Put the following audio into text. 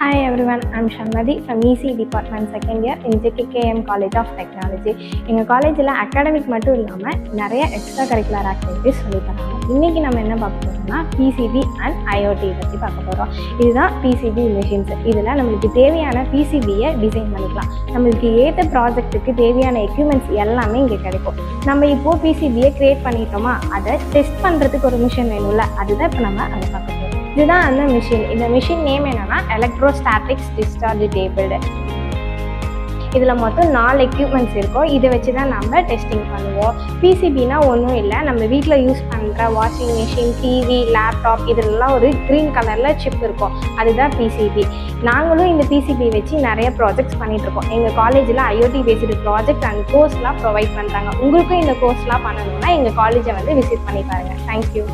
Hi everyone, I'm Shanmadi from EC Department second year in JKKM College of Technology. எங்கள் காலேஜில் academic மட்டும் இல்லாமல் நிறைய எக்ஸ்ட்ரா கரிக்குலர் ஆக்டிவிட்டிஸ் சொல்லித்தராங்க. இன்றைக்கி நம்ம என்ன பார்க்க போகிறோம்னா PCB அண்ட் IoT பற்றி பார்க்க போகிறோம். இதுதான் PCB மிஷின்ஸ். இதில் நம்மளுக்கு தேவையான PCBயை டிசைன் பண்ணிக்கலாம். நம்மளுக்கு ஏற்ற ப்ராஜெக்ட்டுக்கு தேவையான எக்யூப்மெண்ட்ஸ் எல்லாமே இங்கே கிடைக்கும். நம்ம இப்போது PCBயை க்ரியேட் பண்ணிட்டோமா, அதை டெஸ்ட் பண்ணுறதுக்கு ஒரு மிஷின் வேணும்ல, அதுதான் இப்போ நம்ம அதை பார்க்க போகிறோம். இதுதான் அந்த மிஷின். இந்த மிஷின் நேம் என்னன்னா எலக்ட்ரோஸ்டாட்டிக்ஸ் டிஸ்சார்ஜ் டேபிள். இதில் மொத்தம் 4 எக்யூப்மெண்ட்ஸ் இருக்கும். இதை வச்சு தான் நம்ம டெஸ்டிங் பண்ணுவோம். PCBனா ஒன்றும் இல்லை, நம்ம வீட்டில் யூஸ் பண்ணுற வாஷிங் மிஷின், டிவி, லேப்டாப் இதிலெல்லாம் ஒரு க்ரீன் கலரில் சிப் இருக்கும், அதுதான் PCB. நாங்களும் இந்த PCB வச்சு நிறைய ப்ராஜெக்ட்ஸ் பண்ணிகிட்ருக்கோம். எங்கள் காலேஜில் IoT பேஸ்டு ப்ராஜெக்ட் அண்ட் கோர்ஸ்லாம் ப்ரொவைட் பண்ணுறாங்க. உங்களுக்கும் இந்த கோர்ஸ்லாம் பண்ணணும்னா எங்கள் காலேஜை விசிட் பண்ணி பாருங்கள். தேங்க்யூ.